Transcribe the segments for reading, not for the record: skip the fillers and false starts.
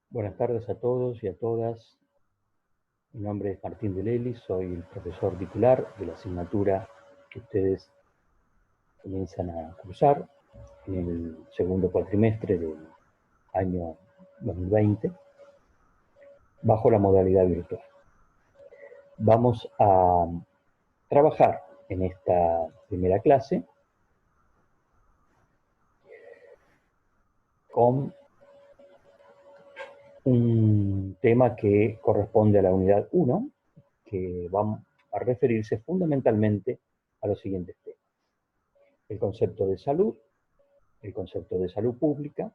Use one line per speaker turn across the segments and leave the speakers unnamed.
Buenas tardes a todos y a todas. Mi nombre es Martín de Lely, soy el profesor titular de la asignatura que ustedes comienzan a cursar en el segundo cuatrimestre del año 2020, bajo la modalidad virtual. Vamos a trabajar en esta primera clase con un tema que corresponde a la unidad 1, que va a referirse fundamentalmente a los siguientes temas: el concepto de salud, el concepto de salud pública,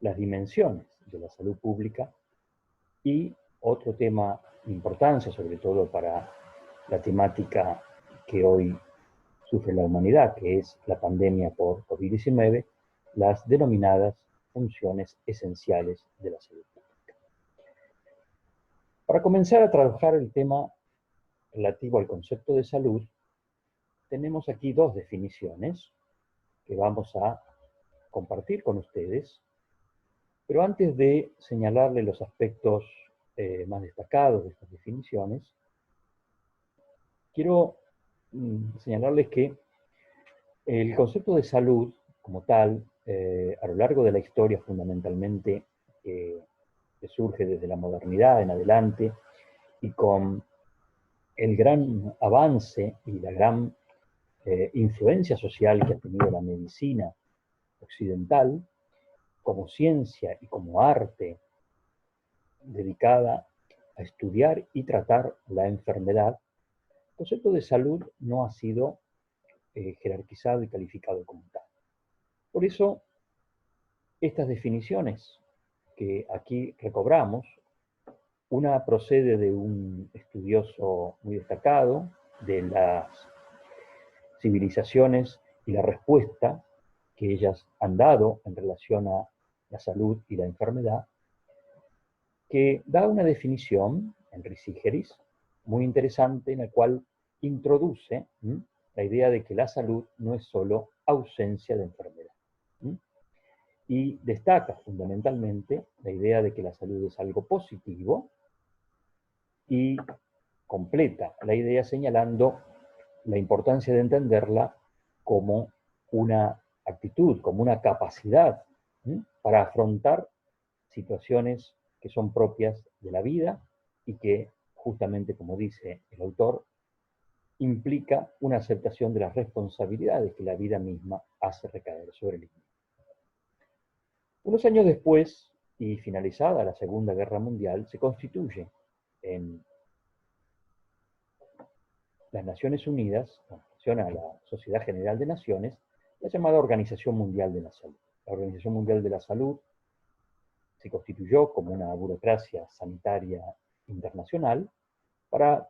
las dimensiones de la salud pública y otro tema de importancia, sobre todo para la temática que hoy sufre la humanidad, que es la pandemia por COVID-19, las denominadas funciones esenciales de la salud pública. Para comenzar a trabajar el tema relativo al concepto de salud, tenemos aquí dos definiciones que vamos a compartir con ustedes. Pero antes de señalarle los aspectos más destacados de estas definiciones, quiero señalarles que el concepto de salud como tal, a lo largo de la historia fundamentalmente, que surge desde la modernidad en adelante, y con el gran avance y la gran influencia social que ha tenido la medicina occidental, como ciencia y como arte dedicada a estudiar y tratar la enfermedad, el concepto de salud no ha sido jerarquizado y calificado como tal. Por eso, estas definiciones que aquí recobramos, una procede de un estudioso muy destacado de las civilizaciones y la respuesta que ellas han dado en relación a la salud y la enfermedad, que da una definición, Henry Sigeris, muy interesante, en la cual introduce la idea de que la salud no es solo ausencia de enfermedad. Y destaca fundamentalmente la idea de que la salud es algo positivo y completa la idea señalando la importancia de entenderla como una actitud, como una capacidad para afrontar situaciones que son propias de la vida y que, justamente como dice el autor, implica una aceptación de las responsabilidades que la vida misma hace recaer sobre el individuo. Unos años después, y finalizada la Segunda Guerra Mundial, se constituye en las Naciones Unidas, en relación a la Sociedad General de Naciones, la llamada Organización Mundial de la Salud. La Organización Mundial de la Salud se constituyó como una burocracia sanitaria internacional para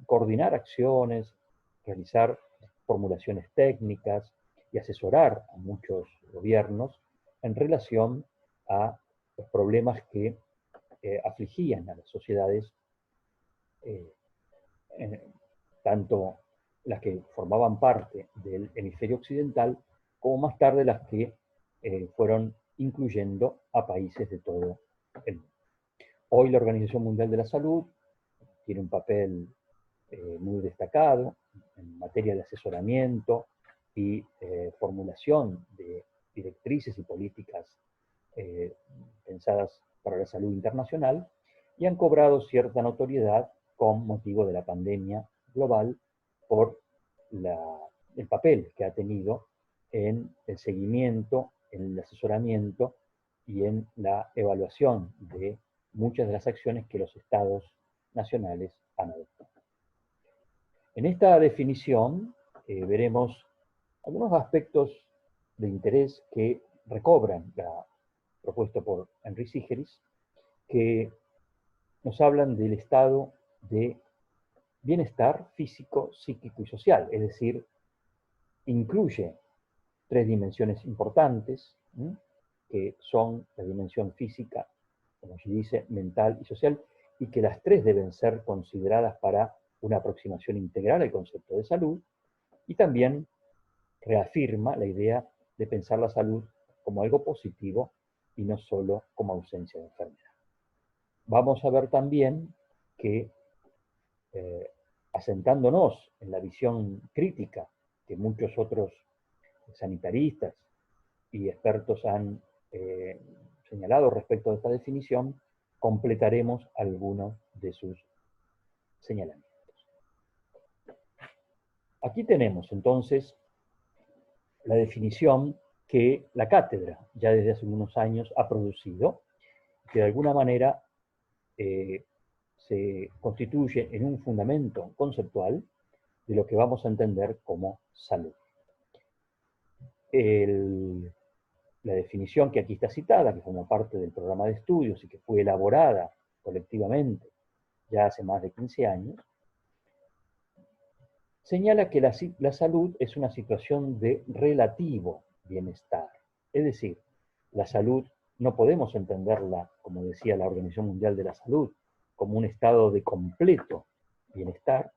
coordinar acciones, realizar formulaciones técnicas y asesorar a muchos gobiernos en relación a los problemas que afligían a las sociedades, tanto las que formaban parte del hemisferio occidental, como más tarde las que fueron incluyendo a países de todo el mundo. Hoy la Organización Mundial de la Salud tiene un papel muy destacado en materia de asesoramiento y formulación de directrices y políticas pensadas para la salud internacional, y han cobrado cierta notoriedad con motivo de la pandemia global por el papel que ha tenido en el seguimiento, en el asesoramiento y en la evaluación de muchas de las acciones que los estados nacionales han adoptado. En esta definición veremos algunos aspectos de interés que recobran la propuesta por Henry Sigeris, que nos hablan del estado de bienestar físico, psíquico y social, es decir, incluye tres dimensiones importantes, que son la dimensión física, como se dice, mental y social, y que las tres deben ser consideradas para una aproximación integral al concepto de salud, y también reafirma la idea de pensar la salud como algo positivo y no solo como ausencia de enfermedad. Vamos a ver también que, asentándonos en la visión crítica que muchos otros sanitaristas y expertos han señalado respecto a esta definición, completaremos algunos de sus señalamientos. Aquí tenemos entonces la definición que la cátedra ya desde hace unos años ha producido, que de alguna manera se constituye en un fundamento conceptual de lo que vamos a entender como salud. La definición que aquí está citada, que forma parte del programa de estudios y que fue elaborada colectivamente ya hace más de 15 años, señala que la salud es una situación de relativo bienestar. Es decir, la salud no podemos entenderla, como decía la Organización Mundial de la Salud, como un estado de completo bienestar,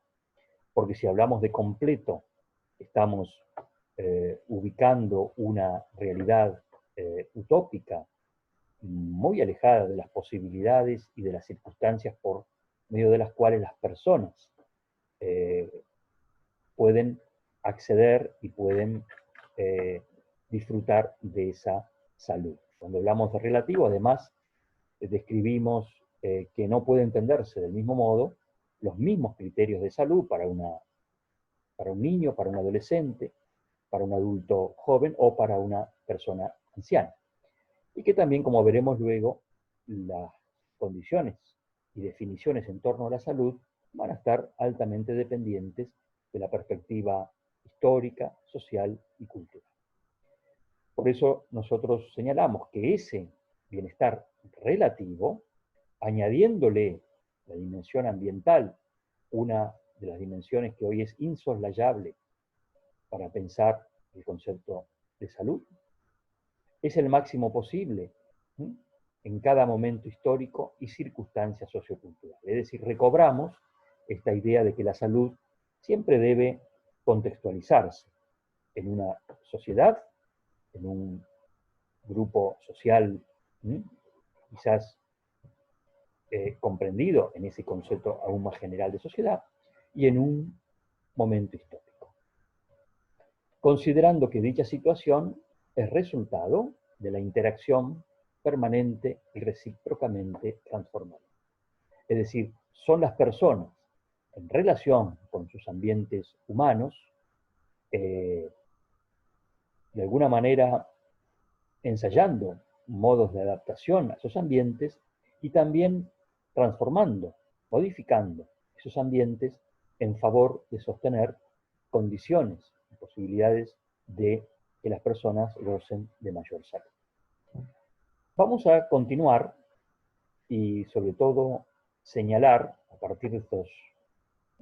porque si hablamos de completo, estamos ubicando una realidad utópica, muy alejada de las posibilidades y de las circunstancias por medio de las cuales las personas pueden acceder y pueden disfrutar de esa salud. Cuando hablamos de relativo, además, describimos que no puede entenderse del mismo modo los mismos criterios de salud para un niño, para un adolescente, para un adulto joven o para una persona anciana. Y que también, como veremos luego, las condiciones y definiciones en torno a la salud van a estar altamente dependientes de la perspectiva histórica, social y cultural. Por eso nosotros señalamos que ese bienestar relativo, añadiéndole la dimensión ambiental, una de las dimensiones que hoy es insoslayable para pensar el concepto de salud, es el máximo posible en cada momento histórico y circunstancia sociocultural. Es decir, recobramos esta idea de que la salud siempre debe contextualizarse en una sociedad, en un grupo social quizás comprendido en ese concepto aún más general de sociedad, y en un momento histórico. Considerando que dicha situación es resultado de la interacción permanente y recíprocamente transformadora. Es decir, son las personas en relación con sus ambientes humanos, de alguna manera ensayando modos de adaptación a esos ambientes y también transformando, modificando esos ambientes en favor de sostener condiciones y posibilidades de que las personas gocen de mayor salud. Vamos a continuar y sobre todo señalar, a partir de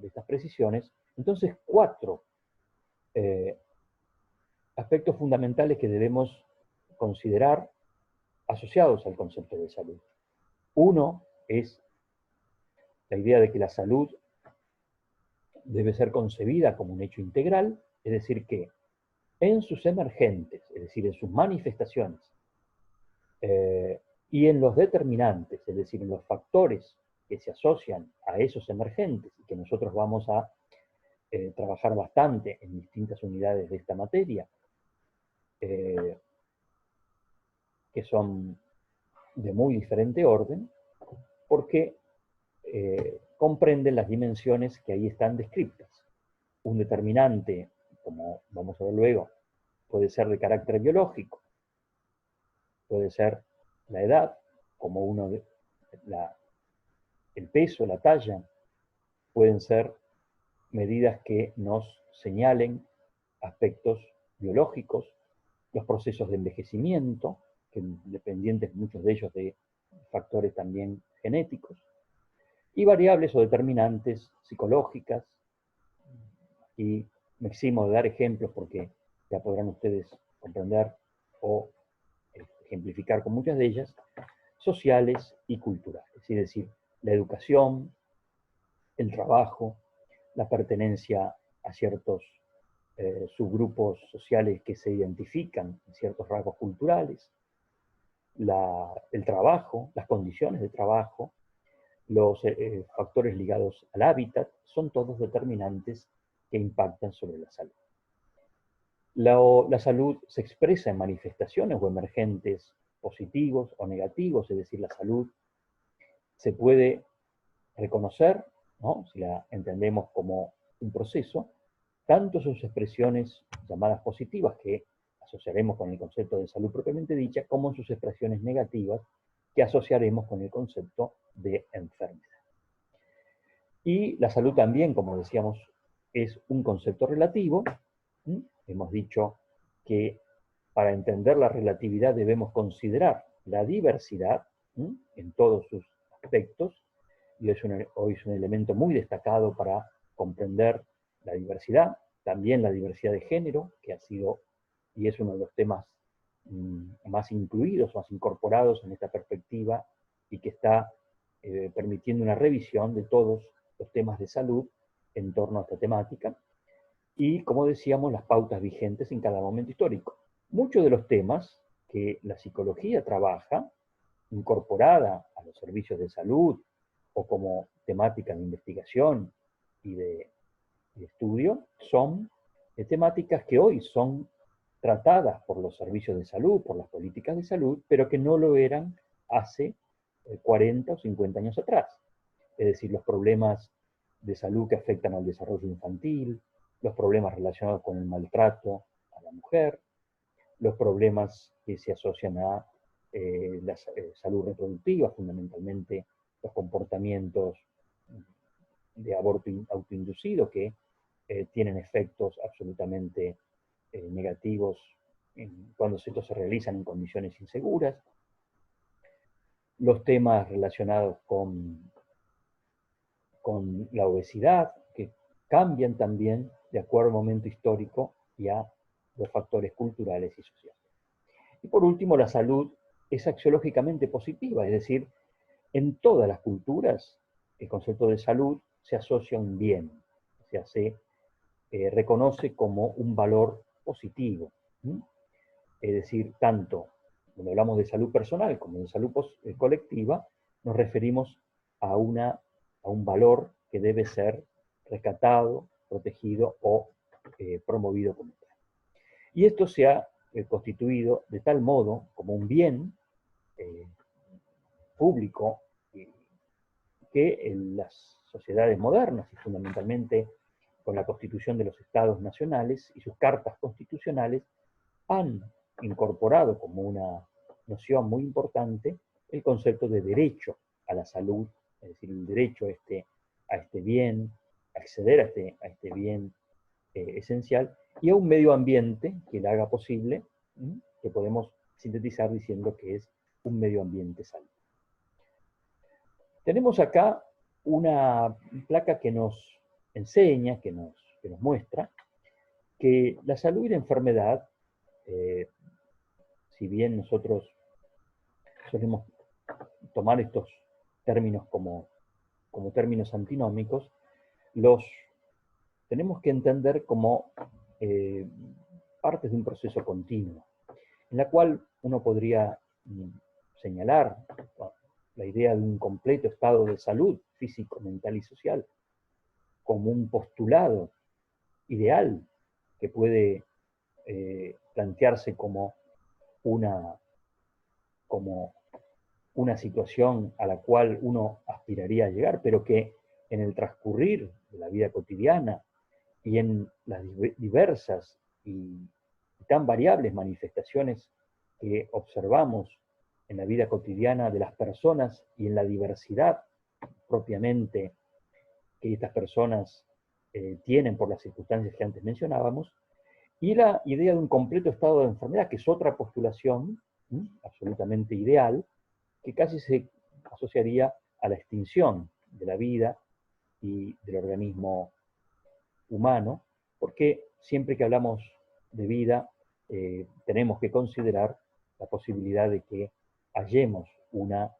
estas precisiones, entonces 4 aspectos fundamentales que debemos considerar asociados al concepto de salud. Uno es la idea de que la salud debe ser concebida como un hecho integral, es decir, que en sus emergentes, es decir, en sus manifestaciones, y en los determinantes, es decir, en los factores que se asocian a esos emergentes, y que nosotros vamos a trabajar bastante en distintas unidades de esta materia, que son de muy diferente orden, porque comprenden las dimensiones que ahí están descritas. Un determinante, como vamos a ver luego, puede ser de carácter biológico, puede ser la edad, como el peso, la talla, pueden ser medidas que nos señalen aspectos biológicos, los procesos de envejecimiento, que dependientes muchos de ellos de factores también genéticos, y variables o determinantes psicológicas, y me eximo de dar ejemplos porque ya podrán ustedes comprender o ejemplificar con muchas de ellas, sociales y culturales, es decir, la educación, el trabajo, la pertenencia a ciertos subgrupos sociales que se identifican en ciertos rasgos culturales, el trabajo, las condiciones de trabajo, los factores ligados al hábitat, son todos determinantes que impactan sobre la salud. La salud se expresa en manifestaciones o emergentes positivos o negativos, es decir, la salud se puede reconocer, ¿no?, si la entendemos como un proceso, tanto sus expresiones llamadas positivas, que asociaremos con el concepto de salud propiamente dicha, como sus expresiones negativas, que asociaremos con el concepto de enfermedad. Y la salud también, como decíamos, es un concepto relativo. Hemos dicho que para entender la relatividad debemos considerar la diversidad en todos sus aspectos, y hoy es un elemento muy destacado para comprender la diversidad, también la diversidad de género, que ha sido y es uno de los temas más incluidos, más incorporados en esta perspectiva, y que está permitiendo una revisión de todos los temas de salud en torno a esta temática, y, como decíamos, las pautas vigentes en cada momento histórico. Muchos de los temas que la psicología trabaja, incorporada a los servicios de salud, o como temática de investigación y de estudio, son temáticas que hoy son tratadas por los servicios de salud, por las políticas de salud, pero que no lo eran hace 40 o 50 años atrás. Es decir, los problemas de salud que afectan al desarrollo infantil, los problemas relacionados con el maltrato a la mujer, los problemas que se asocian a la salud reproductiva, fundamentalmente los comportamientos de aborto autoinducido que tienen efectos absolutamente negativos cuando estos se realizan en condiciones inseguras, los temas relacionados con la obesidad, que cambian también de acuerdo al momento histórico y a los factores culturales y sociales. Y por último, la salud es axiológicamente positiva, es decir, en todas las culturas el concepto de salud se asocia a un bien, o sea, se reconoce como un valor positivo. Es decir, tanto cuando hablamos de salud personal como de salud colectiva, nos referimos a un valor que debe ser rescatado, protegido o promovido como tal. Y esto se ha constituido de tal modo como un bien público que en las sociedades modernas, y fundamentalmente con la constitución de los estados nacionales y sus cartas constitucionales, han incorporado como una noción muy importante el concepto de derecho a la salud, es decir, el derecho a este bien, acceder a este bien esencial, y a un medio ambiente que la haga posible, que podemos sintetizar diciendo que es un medio ambiente sano. Tenemos acá una placa que nos enseña, que nos muestra, que la salud y la enfermedad, si bien nosotros solemos tomar estos términos como términos antinómicos, los tenemos que entender como partes de un proceso continuo, en la cual uno podría señalar la idea de un completo estado de salud físico, mental y social como un postulado ideal que puede plantearse como una situación a la cual uno aspiraría a llegar, pero que en el transcurrir de la vida cotidiana y en las diversas y tan variables manifestaciones que observamos en la vida cotidiana de las personas y en la diversidad propiamente que estas personas tienen por las circunstancias que antes mencionábamos, y la idea de un completo estado de enfermedad, que es otra postulación absolutamente ideal, que casi se asociaría a la extinción de la vida y del organismo humano, porque siempre que hablamos de vida tenemos que considerar la posibilidad de que hallemos una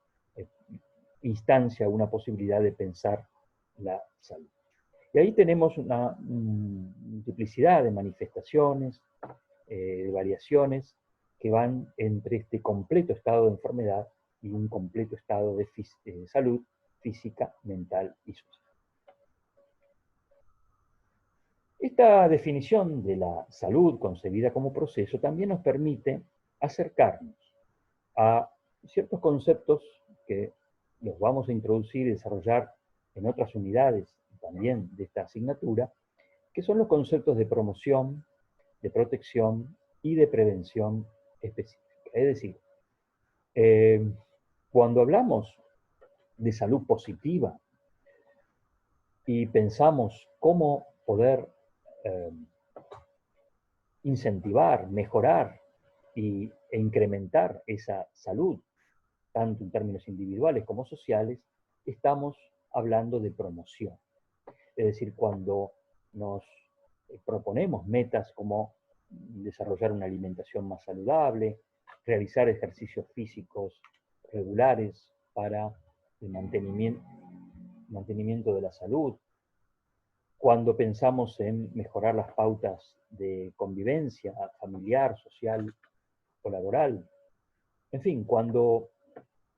instancia, una posibilidad de pensar la salud. Y ahí tenemos una multiplicidad de manifestaciones, de variaciones, que van entre este completo estado de enfermedad y un completo estado de salud física, mental y social. Esta definición de la salud concebida como proceso también nos permite acercarnos a ciertos conceptos que los vamos a introducir y desarrollar en otras unidades también de esta asignatura, que son los conceptos de promoción, de protección y de prevención específica. Es decir, cuando hablamos de salud positiva y pensamos cómo poder incentivar, mejorar e incrementar esa salud, tanto en términos individuales como sociales, estamos hablando de promoción. Es decir, cuando nos proponemos metas como desarrollar una alimentación más saludable, realizar ejercicios físicos regulares para el mantenimiento de la salud, cuando pensamos en mejorar las pautas de convivencia familiar, social o laboral, en fin, cuando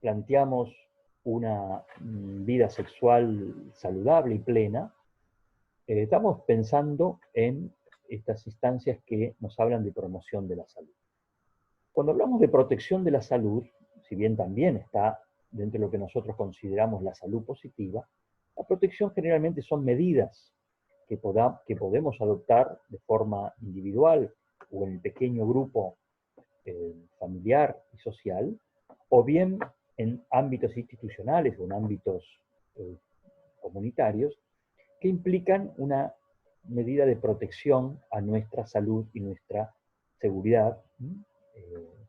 planteamos una vida sexual saludable y plena, estamos pensando en estas instancias que nos hablan de promoción de la salud. Cuando hablamos de protección de la salud, si bien también está dentro de lo que nosotros consideramos la salud positiva, la protección generalmente son medidas que podemos adoptar de forma individual o en pequeño grupo familiar y social, o bien en ámbitos institucionales o en ámbitos comunitarios, que implican una medida de protección a nuestra salud y nuestra seguridad,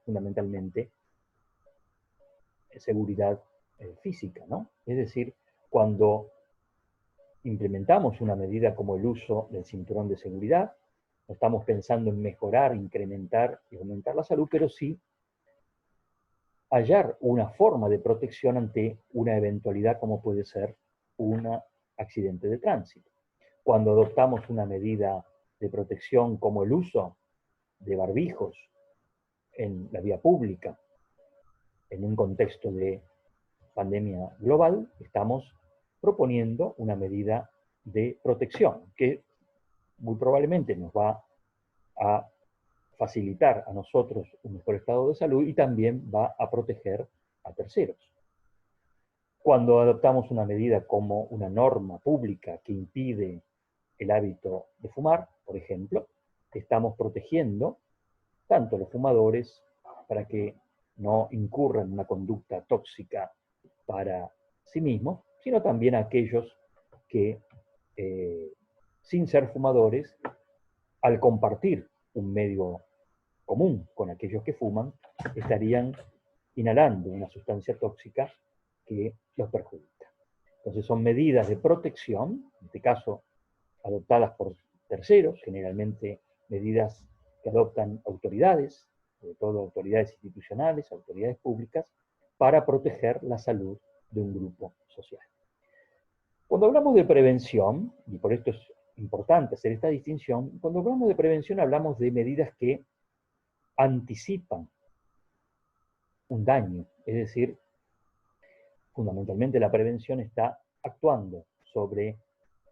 fundamentalmente seguridad física, ¿no? Es decir, cuando implementamos una medida como el uso del cinturón de seguridad, no estamos pensando en mejorar, incrementar y aumentar la salud, pero sí hallar una forma de protección ante una eventualidad como puede ser un accidente de tránsito. Cuando adoptamos una medida de protección como el uso de barbijos en la vía pública, en un contexto de pandemia global, estamos proponiendo una medida de protección que muy probablemente nos va a facilitar a nosotros un mejor estado de salud y también va a proteger a terceros. Cuando adoptamos una medida como una norma pública que impide el hábito de fumar, por ejemplo, estamos protegiendo tanto a los fumadores para que no incurran en una conducta tóxica para sí mismos, sino también a aquellos que, sin ser fumadores, al compartir un medio común con aquellos que fuman, estarían inhalando una sustancia tóxica que los perjudica. Entonces son medidas de protección, en este caso adoptadas por terceros, generalmente medidas que adoptan autoridades, sobre todo autoridades institucionales, autoridades públicas, para proteger la salud de un grupo social. Cuando hablamos de prevención, y por esto es importante hacer esta distinción, cuando hablamos de prevención hablamos de medidas que anticipan un daño, es decir, fundamentalmente la prevención está actuando sobre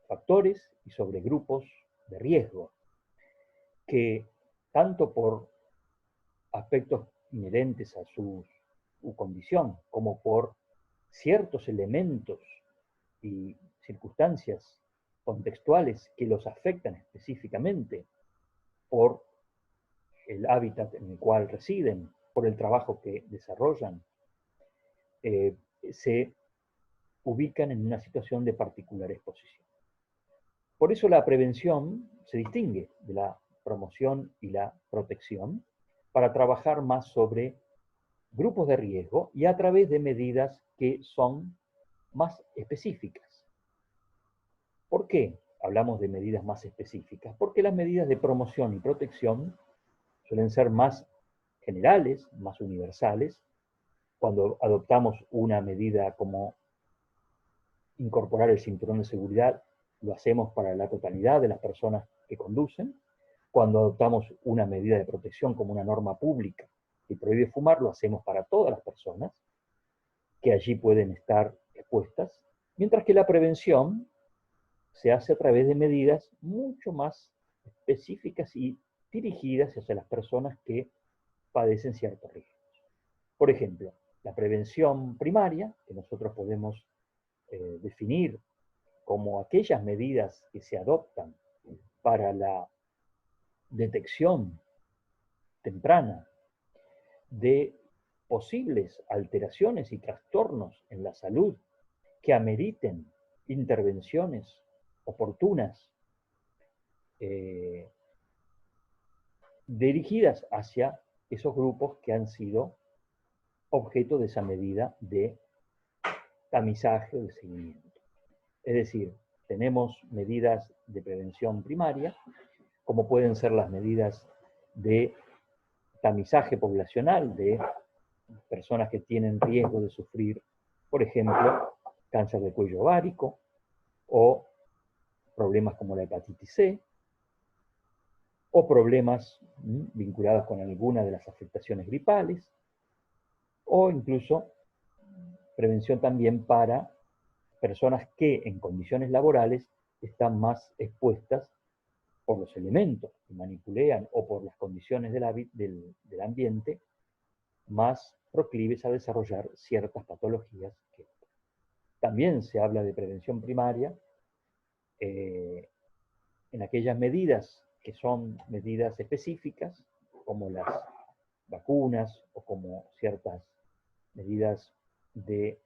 factores y sobre grupos de riesgo que tanto por aspectos inherentes a su condición como por ciertos elementos y circunstancias contextuales que los afectan específicamente por el hábitat en el cual residen, por el trabajo que desarrollan, se ubican en una situación de particular exposición. Por eso la prevención se distingue de la promoción y la protección para trabajar más sobre grupos de riesgo y a través de medidas que son más específicas. ¿Por qué hablamos de medidas más específicas? Porque las medidas de promoción y protección suelen ser más generales, más universales. Cuando adoptamos una medida como incorporar el cinturón de seguridad, lo hacemos para la totalidad de las personas que conducen. Cuando adoptamos una medida de protección como una norma pública, que prohíbe fumar lo hacemos para todas las personas que allí pueden estar expuestas, mientras que la prevención se hace a través de medidas mucho más específicas y dirigidas hacia las personas que padecen ciertos riesgos. Por ejemplo, la prevención primaria, que nosotros podemos definir como aquellas medidas que se adoptan para la detección temprana de posibles alteraciones y trastornos en la salud que ameriten intervenciones oportunas dirigidas hacia esos grupos que han sido objeto de esa medida de tamizaje o de seguimiento. Es decir, tenemos medidas de prevención primaria, como pueden ser las medidas de tamizaje poblacional de personas que tienen riesgo de sufrir, por ejemplo, cáncer de cuello ovárico o problemas como la hepatitis C, o problemas vinculados con alguna de las afectaciones gripales, o incluso prevención también para personas que en condiciones laborales están más expuestas por los elementos que manipulean o por las condiciones del ambiente más proclives a desarrollar ciertas patologías. También se habla de prevención primaria en aquellas medidas que son medidas específicas, como las vacunas o como ciertas medidas de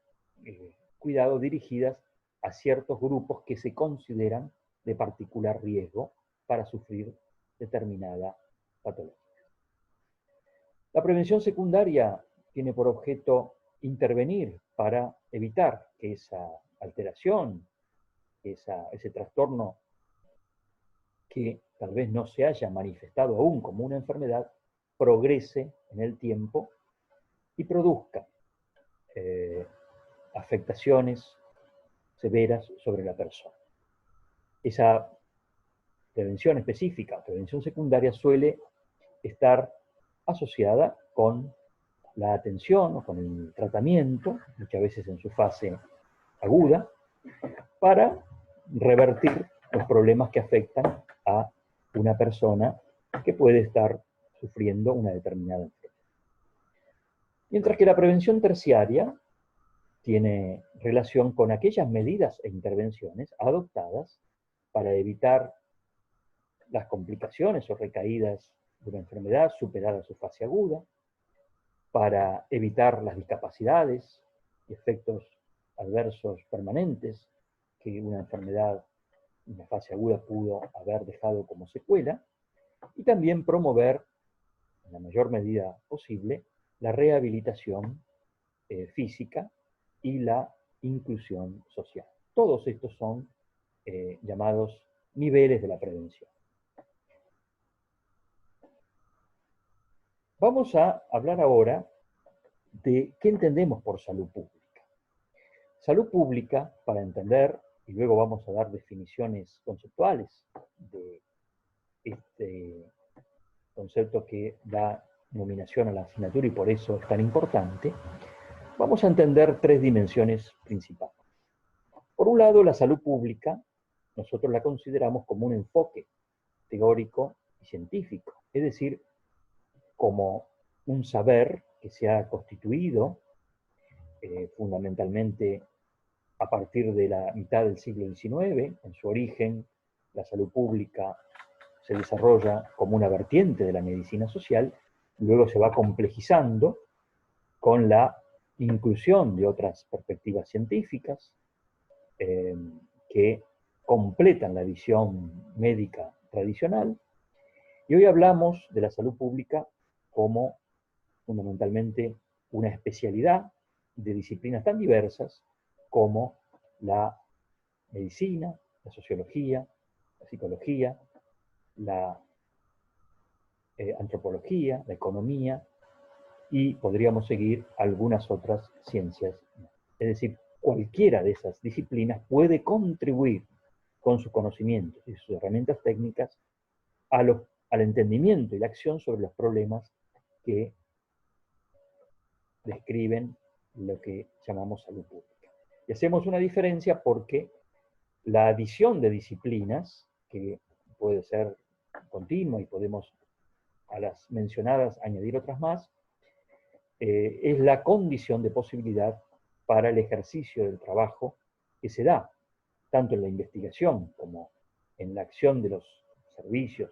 cuidado dirigidas a ciertos grupos que se consideran de particular riesgo para sufrir determinada patología. La prevención secundaria tiene por objeto intervenir para evitar que esa alteración, ese trastorno que tal vez no se haya manifestado aún como una enfermedad, progrese en el tiempo y produzca afectaciones severas sobre la persona. Esa prevención específica, prevención secundaria, suele estar asociada con la atención o con el tratamiento, muchas veces en su fase aguda, para revertir los problemas que afectan a una persona que puede estar sufriendo una determinada enfermedad. Mientras que la prevención terciaria tiene relación con aquellas medidas e intervenciones adoptadas para evitar las complicaciones o recaídas de una enfermedad superada su fase aguda, para evitar las discapacidades y efectos adversos permanentes que una enfermedad en la fase aguda pudo haber dejado como secuela, y también promover, en la mayor medida posible, la rehabilitación física y la inclusión social. Todos estos son llamados niveles de la prevención. Vamos a hablar ahora de qué entendemos por salud pública. Salud pública, para entender, y luego vamos a dar definiciones conceptuales de este concepto que da nominación a la asignatura y por eso es tan importante, vamos a entender tres dimensiones principales. Por un lado, la salud pública, nosotros la consideramos como un enfoque teórico y científico, es decir, como un saber que se ha constituido fundamentalmente a partir de la mitad del siglo XIX. En su origen, la salud pública se desarrolla como una vertiente de la medicina social, luego se va complejizando con la inclusión de otras perspectivas científicas que completan la visión médica tradicional, y hoy hablamos de la salud pública como fundamentalmente una especialidad de disciplinas tan diversas como la medicina, la sociología, la psicología, la antropología, la economía, y podríamos seguir algunas otras ciencias. Es decir, cualquiera de esas disciplinas puede contribuir con sus conocimientos y sus herramientas técnicas al entendimiento y la acción sobre los problemas que describen lo que llamamos salud pública. Y hacemos una diferencia porque la adición de disciplinas, que puede ser continua y podemos a las mencionadas añadir otras más, es la condición de posibilidad para el ejercicio del trabajo que se da, tanto en la investigación como en la acción de los servicios,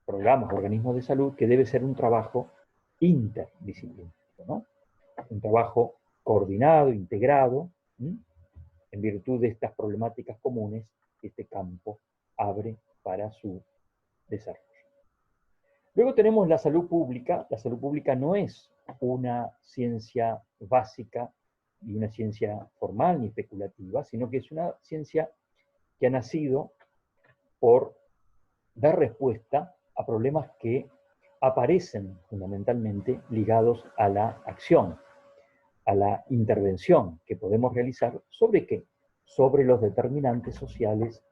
programas, organismos de salud, que debe ser un trabajo interdisciplinario, ¿no? Un trabajo coordinado, integrado, en virtud de estas problemáticas comunes que este campo abre para su desarrollo. Luego tenemos la salud pública. La salud pública no es una ciencia básica y una ciencia formal ni especulativa, sino que es una ciencia que ha nacido por dar respuesta a problemas que aparecen fundamentalmente ligados a la acción, a la intervención que podemos realizar. ¿Sobre qué? Sobre los determinantes sociales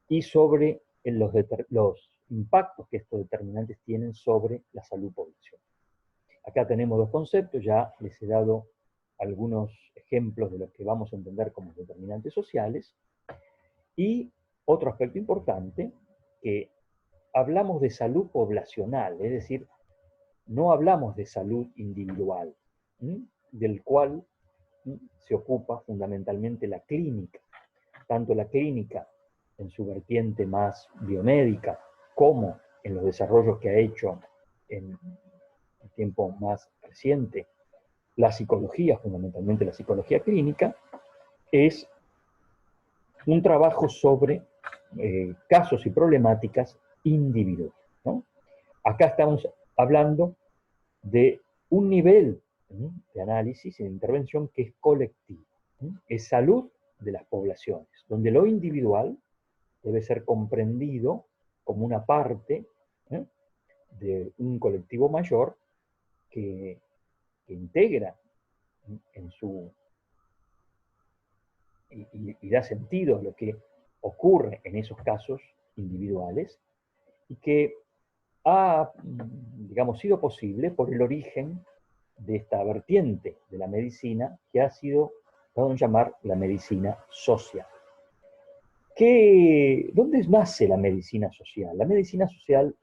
y sobre los impactos que estos determinantes tienen sobre la salud poblacional. Acá tenemos dos conceptos, ya les he dado algunos ejemplos de los que vamos a entender como determinantes sociales, y otro aspecto importante, que hablamos de salud poblacional, es decir, no hablamos de salud individual, del cual se ocupa fundamentalmente la clínica, tanto la clínica en su vertiente más biomédica, como en los desarrollos que ha hecho en el tiempo más reciente la psicología, fundamentalmente la psicología clínica, es un trabajo sobre casos y problemáticas individuales, ¿no? Acá estamos hablando de un nivel de análisis y de intervención que es colectivo, es salud de las poblaciones, donde lo individual debe ser comprendido como una parte de un colectivo mayor que integra en su y da sentido a lo que ocurre en esos casos individuales, y que ha, digamos, sido posible por el origen de esta vertiente de la medicina que ha sido dado a llamar la medicina social. ¿Dónde nace la medicina social? La medicina social,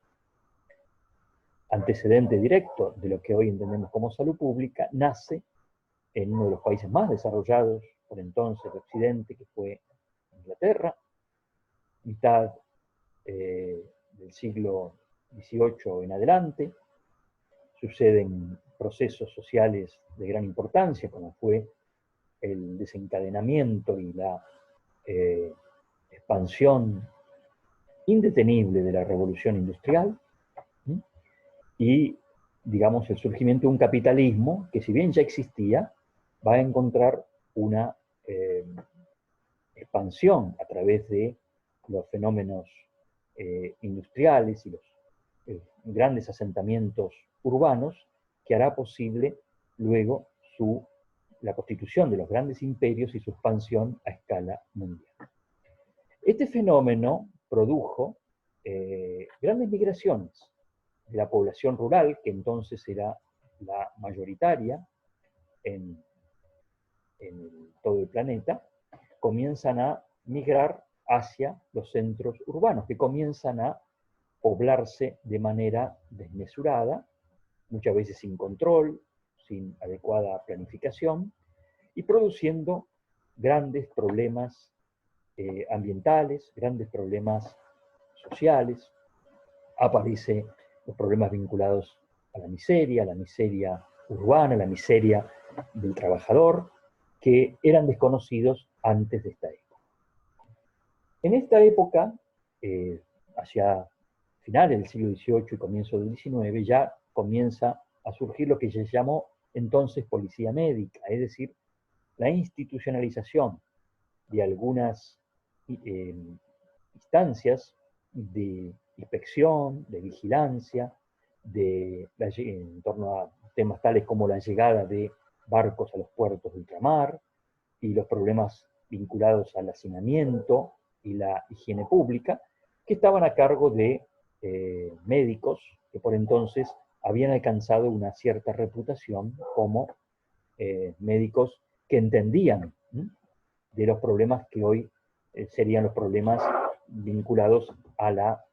antecedente directo de lo que hoy entendemos como salud pública, nace en uno de los países más desarrollados por entonces de Occidente, que fue Inglaterra, mitad del siglo XVIII en adelante. Suceden procesos sociales de gran importancia, como fue el desencadenamiento y la expansión indetenible de la revolución industrial, y, digamos, el surgimiento de un capitalismo que, si bien ya existía, va a encontrar una expansión a través de los fenómenos industriales y los grandes asentamientos urbanos, que hará posible luego la constitución de los grandes imperios y su expansión a escala mundial. Este fenómeno produjo grandes migraciones de la población rural, que entonces era la mayoritaria en todo el planeta, comienzan a migrar hacia los centros urbanos, que comienzan a poblarse de manera desmesurada, muchas veces sin control, sin adecuada planificación, y produciendo grandes problemas ambientales, grandes problemas sociales. Aparecen los problemas vinculados a la miseria urbana, la miseria del trabajador, que eran desconocidos antes de esta época. En esta época, hacia finales del siglo XVIII y comienzo del XIX, ya comienza a surgir lo que se llamó entonces policía médica, es decir, la institucionalización de algunas instancias de inspección, de vigilancia, en torno a temas tales como la llegada de barcos a los puertos de ultramar y los problemas vinculados al hacinamiento y la higiene pública, que estaban a cargo de médicos que por entonces habían alcanzado una cierta reputación como médicos que entendían de los problemas que hoy serían los problemas vinculados a la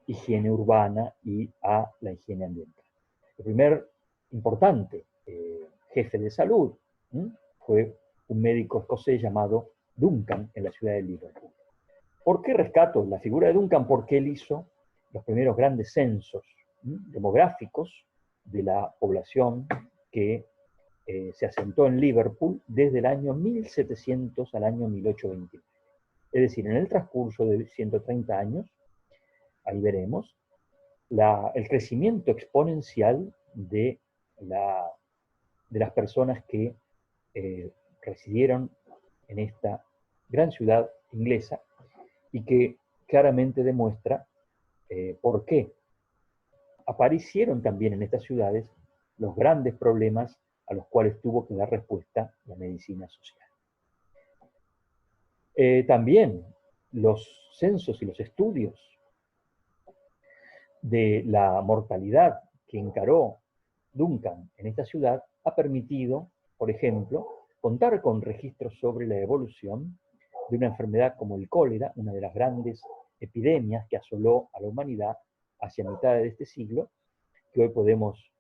higiene urbana y a la higiene ambiental. El primer importante jefe de salud fue un médico escocés llamado Duncan en la ciudad de Liverpool. ¿Por qué rescato la figura de Duncan? Porque él hizo los primeros grandes censos demográficos de la población que se asentó en Liverpool desde el año 1700 al año 1829. Es decir, en el transcurso de 130 años, ahí veremos, el crecimiento exponencial de las personas que residieron en esta gran ciudad inglesa y que claramente demuestra por qué aparecieron también en estas ciudades los grandes problemas a los cuales tuvo que dar respuesta la medicina social. También los censos y los estudios de la mortalidad que encaró Duncan en esta ciudad ha permitido, por ejemplo, contar con registros sobre la evolución de una enfermedad como el cólera, una de las grandes epidemias que asoló a la humanidad hacia mitad de este siglo, que hoy podemos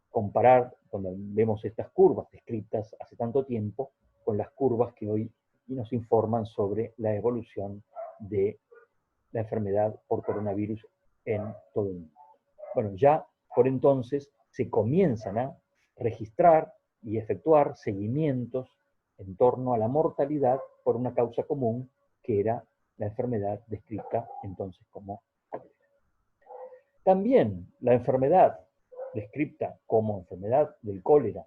comparar cuando vemos estas curvas descritas hace tanto tiempo con las curvas que hoy nos informan sobre la evolución de la enfermedad por coronavirus en todo el mundo. Bueno, ya por entonces se comienzan a registrar y efectuar seguimientos en torno a la mortalidad por una causa común que era la enfermedad descrita entonces como cólera. También la enfermedad descrita como enfermedad del cólera,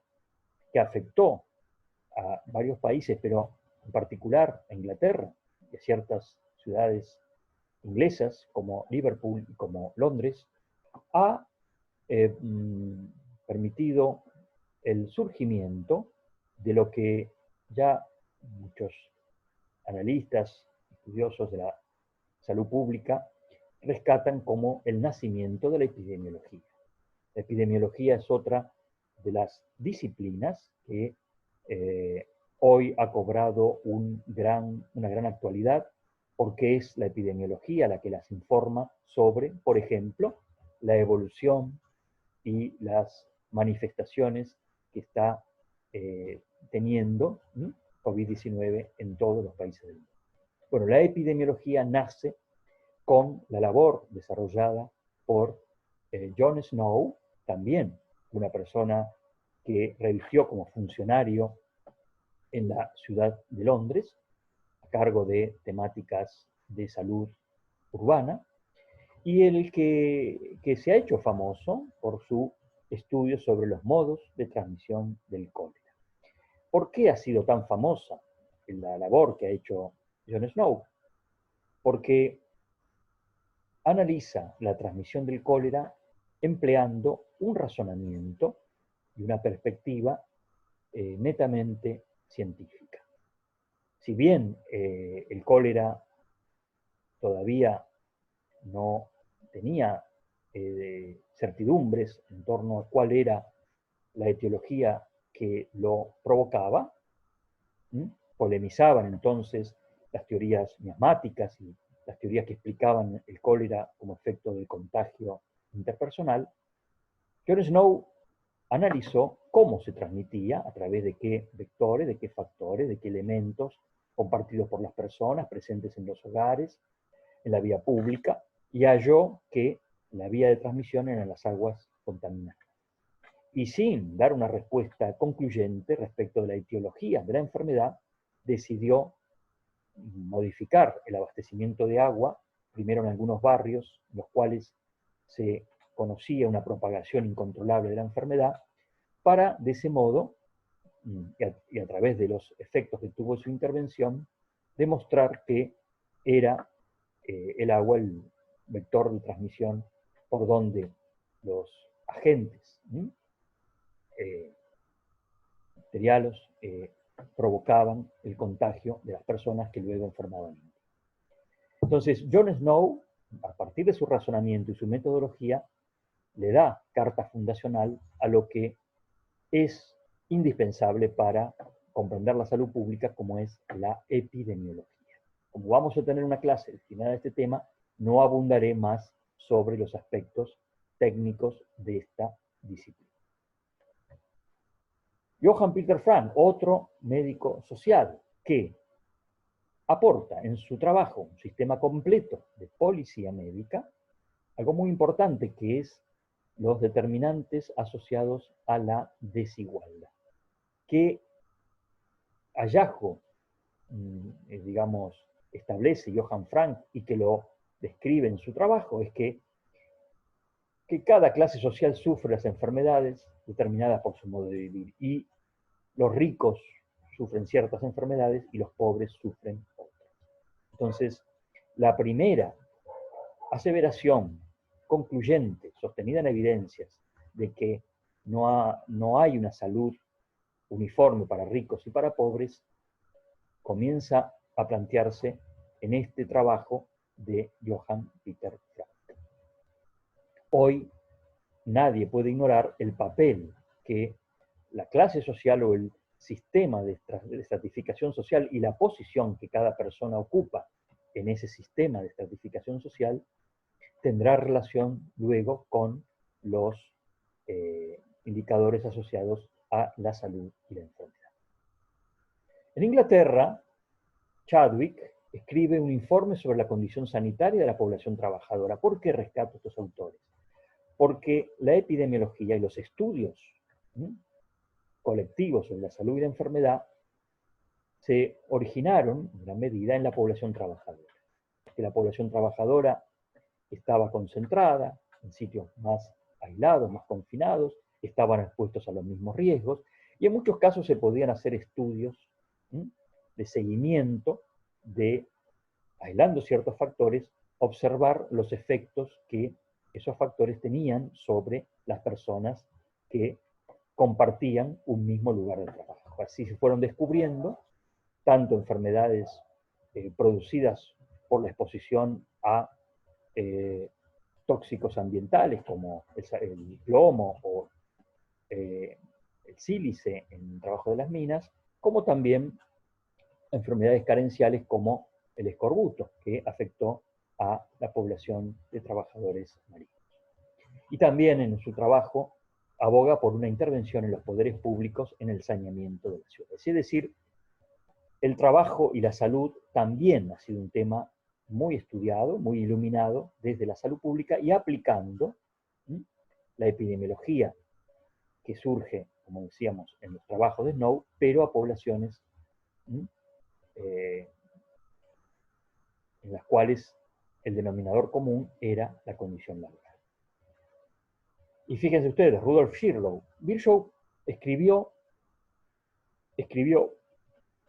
que afectó a varios países, pero en particular a Inglaterra y a ciertas ciudades inglesas como Liverpool y como Londres, ha permitido el surgimiento de lo que ya muchos analistas, estudiosos de la salud pública, rescatan como el nacimiento de la epidemiología. La epidemiología es otra de las disciplinas que hoy ha cobrado una gran actualidad, porque es la epidemiología la que las informa sobre, por ejemplo, la evolución y las manifestaciones que está teniendo COVID-19 en todos los países del mundo. Bueno, la epidemiología nace con la labor desarrollada por John Snow, también una persona que religió como funcionario en la ciudad de Londres, a cargo de temáticas de salud urbana, y el que se ha hecho famoso por su estudio sobre los modos de transmisión del cólera. ¿Por qué ha sido tan famosa la labor que ha hecho John Snow? Porque analiza la transmisión del cólera empleando un razonamiento y una perspectiva netamente científica. Si bien el cólera todavía no tenía certidumbres en torno a cuál era la etiología que lo provocaba, polemizaban entonces las teorías miasmáticas y las teorías que explicaban el cólera como efecto del contagio interpersonal. John Snow analizó cómo se transmitía, a través de qué vectores, de qué factores, de qué elementos compartidos por las personas presentes en los hogares, en la vía pública, y halló que la vía de transmisión eran las aguas contaminadas. Y sin dar una respuesta concluyente respecto de la etiología de la enfermedad, decidió modificar el abastecimiento de agua, primero en algunos barrios, en los cuales se conocía una propagación incontrolable de la enfermedad, para de ese modo, y a través de los efectos que tuvo su intervención, demostrar que era el agua el vector de transmisión por donde los agentes bacterianos provocaban el contagio de las personas que luego enfermaban. Entonces, John Snow, a partir de su razonamiento y su metodología, le da carta fundacional a lo que es indispensable para comprender la salud pública, como es la epidemiología. Como vamos a tener una clase destinada a este tema, no abundaré más sobre los aspectos técnicos de esta disciplina. Johann Peter Frank, otro médico social, que aporta en su trabajo un sistema completo de policía médica, algo muy importante que es los determinantes asociados a la desigualdad. ¿Qué hallazgo, digamos, establece Johann Frank y que lo describe en su trabajo? Es que cada clase social sufre las enfermedades determinadas por su modo de vivir, y los ricos sufren ciertas enfermedades y los pobres sufren otras. Entonces, la primera aseveración concluyente, sostenida en evidencias, de que no hay una salud uniforme para ricos y para pobres, comienza a plantearse en este trabajo de Johann Peter Frank. Hoy nadie puede ignorar el papel que la clase social o el sistema de estratificación social y la posición que cada persona ocupa en ese sistema de estratificación social tendrá relación luego con los indicadores asociados a la salud y la enfermedad. En Inglaterra, Chadwick escribe un informe sobre la condición sanitaria de la población trabajadora. ¿Por qué rescato estos autores? Porque la epidemiología y los estudios colectivos sobre la salud y la enfermedad se originaron en gran medida en la población trabajadora. Que la población trabajadora estaba concentrada en sitios más aislados, más confinados, estaban expuestos a los mismos riesgos, y en muchos casos se podían hacer estudios de seguimiento de, aislando ciertos factores, observar los efectos que esos factores tenían sobre las personas que compartían un mismo lugar de trabajo. Así se fueron descubriendo tanto enfermedades producidas por la exposición a tóxicos ambientales como el plomo o el sílice en el trabajo de las minas, como también enfermedades carenciales como el escorbuto, que afectó a la población de trabajadores marinos. Y también en su trabajo aboga por una intervención en los poderes públicos en el saneamiento de las ciudades. Es decir, el trabajo y la salud también ha sido un tema muy estudiado, muy iluminado desde la salud pública y aplicando la epidemiología que surge, como decíamos, en los trabajos de Snow, pero a poblaciones en las cuales el denominador común era la condición laboral. Y fíjense ustedes, Rudolf Virchow. Virchow escribió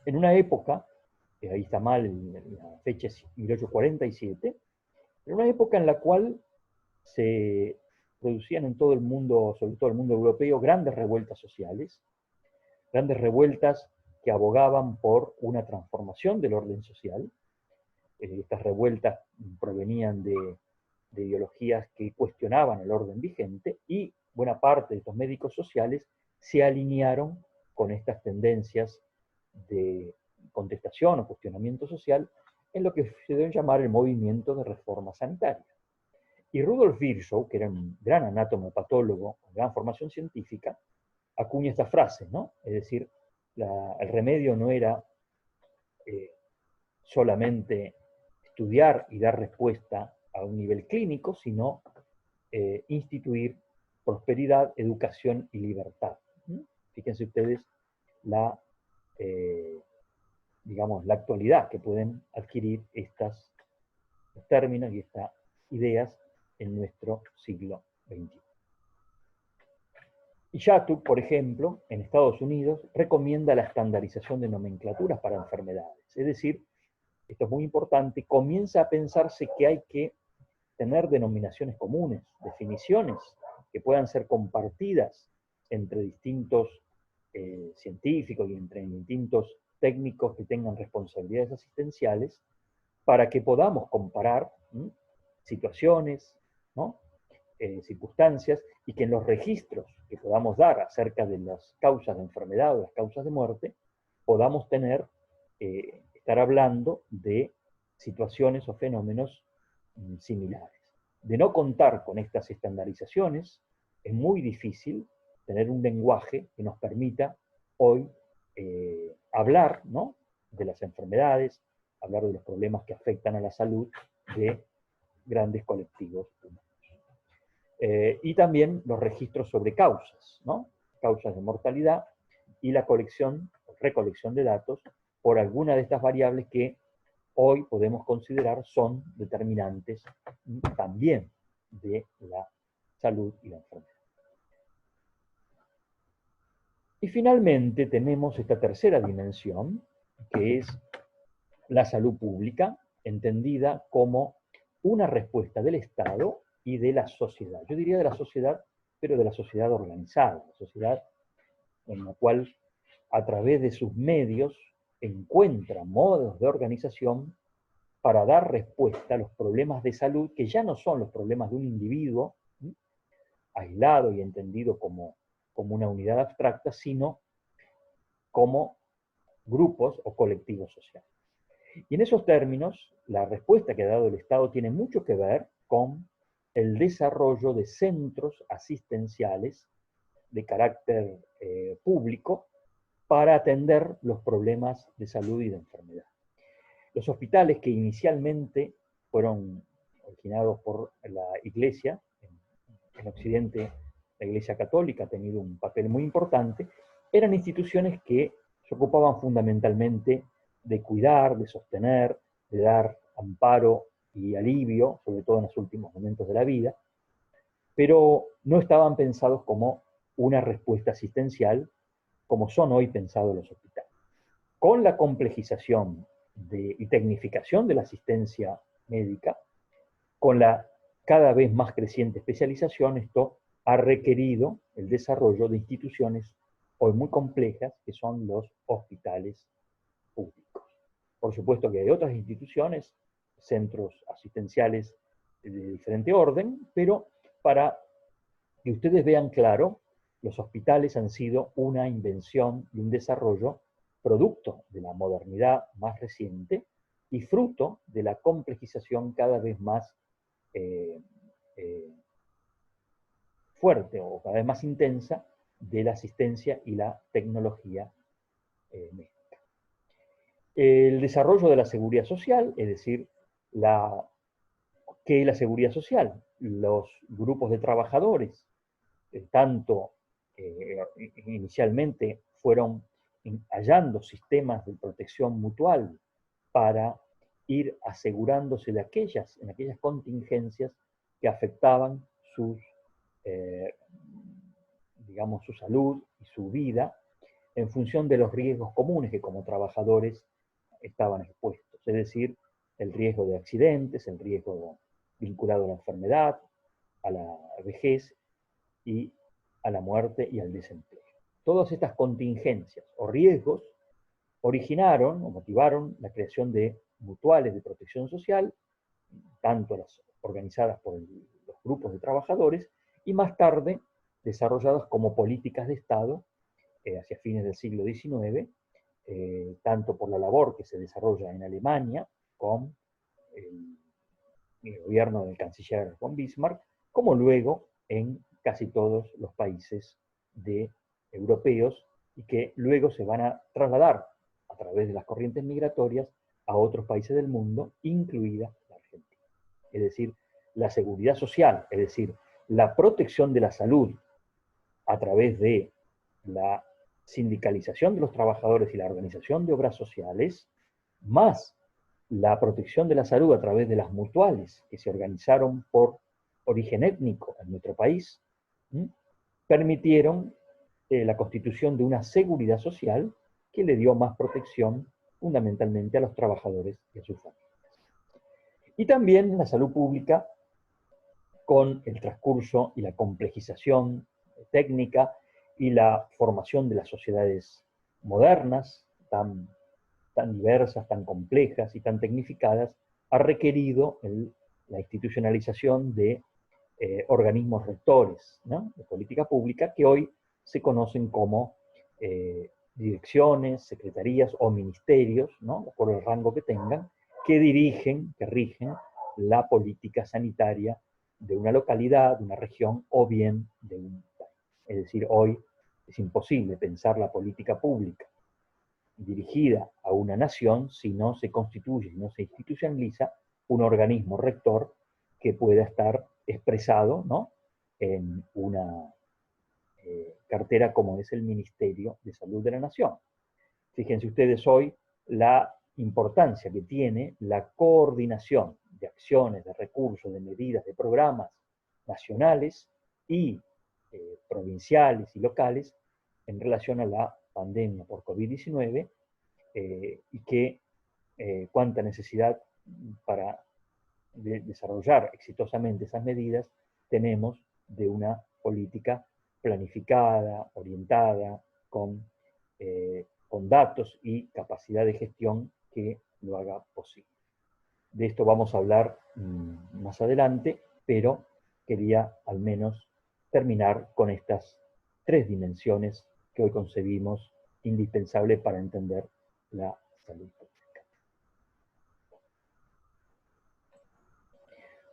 en una época, ahí está mal, la fecha es 1847, en una época en la cual se producían en todo el mundo, sobre todo el mundo europeo, grandes revueltas sociales, grandes revueltas que abogaban por una transformación del orden social. Estas revueltas provenían de ideologías que cuestionaban el orden vigente, y buena parte de estos médicos sociales se alinearon con estas tendencias de contestación o cuestionamiento social en lo que se debe llamar el movimiento de reforma sanitaria. Y Rudolf Virchow, que era un gran anatomopatólogo con gran formación científica, acuña esta frase, ¿no? Es decir, el remedio no era solamente estudiar y dar respuesta a un nivel clínico, sino instituir prosperidad, educación y libertad. Fíjense ustedes digamos, la actualidad que pueden adquirir estos términos y estas ideas en nuestro siglo XXI. Y Shattuck, por ejemplo, en Estados Unidos, recomienda la estandarización de nomenclaturas para enfermedades. Es decir, esto es muy importante, comienza a pensarse que hay que tener denominaciones comunes, definiciones que puedan ser compartidas entre distintos científicos y entre distintos técnicos que tengan responsabilidades asistenciales, para que podamos comparar situaciones, ¿no? circunstancias, y que en los registros que podamos dar acerca de las causas de enfermedad o las causas de muerte, podamos estar hablando de situaciones o fenómenos similares. De no contar con estas estandarizaciones, es muy difícil tener un lenguaje que nos permita hoy hablar, ¿no?, de las enfermedades, hablar de los problemas que afectan a la salud de grandes colectivos humanos. Y también los registros sobre causas, ¿no?, causas de mortalidad, y la recolección de datos por alguna de estas variables que hoy podemos considerar son determinantes también de la salud y la enfermedad. Y finalmente tenemos esta tercera dimensión, que es la salud pública, entendida como una respuesta del Estado y de la sociedad. Yo diría de la sociedad, pero de la sociedad organizada, la sociedad en la cual, a través de sus medios, encuentra modos de organización para dar respuesta a los problemas de salud, que ya no son los problemas de un individuo aislado y entendido como una unidad abstracta, sino como grupos o colectivos sociales. Y en esos términos, la respuesta que ha dado el Estado tiene mucho que ver con el desarrollo de centros asistenciales de carácter público para atender los problemas de salud y de enfermedad. Los hospitales, que inicialmente fueron originados por la Iglesia, en Occidente la Iglesia Católica ha tenido un papel muy importante, eran instituciones que se ocupaban fundamentalmente de cuidar, de sostener, de dar amparo y alivio, sobre todo en los últimos momentos de la vida, pero no estaban pensados como una respuesta asistencial, como son hoy pensados los hospitales. Con la complejización y tecnificación de la asistencia médica, con la cada vez más creciente especialización, esto ha requerido el desarrollo de instituciones hoy muy complejas, que son los hospitales públicos. Por supuesto que hay otras instituciones, centros asistenciales de diferente orden, pero para que ustedes vean claro, los hospitales han sido una invención y un desarrollo producto de la modernidad más reciente y fruto de la complejización cada vez más fuerte o cada vez más intensa de la asistencia y la tecnología médica. El desarrollo de la seguridad social, es decir, ¿qué es la seguridad social? Los grupos de trabajadores, tanto inicialmente fueron hallando sistemas de protección mutual para ir asegurándose en aquellas contingencias que afectaban digamos, su salud y su vida en función de los riesgos comunes que como trabajadores estaban expuestos, es decir, el riesgo de accidentes, el riesgo vinculado a la enfermedad, a la vejez y a la muerte y al desempleo. Todas estas contingencias o riesgos originaron o motivaron la creación de mutuales de protección social, tanto las organizadas por los grupos de trabajadores y más tarde desarrolladas como políticas de Estado hacia fines del siglo XIX, tanto por la labor que se desarrolla en Alemania con el gobierno del canciller von Bismarck, como luego en casi todos los países europeos, y que luego se van a trasladar a través de las corrientes migratorias a otros países del mundo, incluida la Argentina. Es decir, la seguridad social, es decir, la protección de la salud a través de la sindicalización de los trabajadores y la organización de obras sociales, más la protección de la salud a través de las mutuales que se organizaron por origen étnico en nuestro país, permitieron la constitución de una seguridad social que le dio más protección fundamentalmente a los trabajadores y a sus familias. Y también la salud pública, con el transcurso y la complejización técnica y la formación de las sociedades modernas, tan diversas, tan complejas y tan tecnificadas, ha requerido la institucionalización de organismos rectores, ¿no?, de política pública, que hoy se conocen como direcciones, secretarías o ministerios, ¿no?, por el rango que tengan, que dirigen, que rigen la política sanitaria de una localidad, de una región o bien de un país. Es decir, hoy es imposible pensar la política pública dirigida a una nación si no se constituye, si no se institucionaliza un organismo rector que pueda estar expresado, ¿no?, en una cartera como es el Ministerio de Salud de la Nación. Fíjense ustedes hoy la importancia que tiene la coordinación de acciones, de recursos, de medidas, de programas nacionales y provinciales y locales en relación a la pandemia por COVID-19 y que cuánta necesidad para desarrollar exitosamente esas medidas tenemos de una política planificada, orientada, con datos y capacidad de gestión que lo haga posible. De esto vamos a hablar más adelante, pero quería al menos terminar con estas tres dimensiones que hoy concebimos indispensables para entender la salud pública.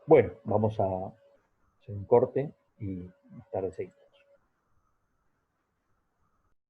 Bueno, vamos a hacer un corte y más tarde seguimos.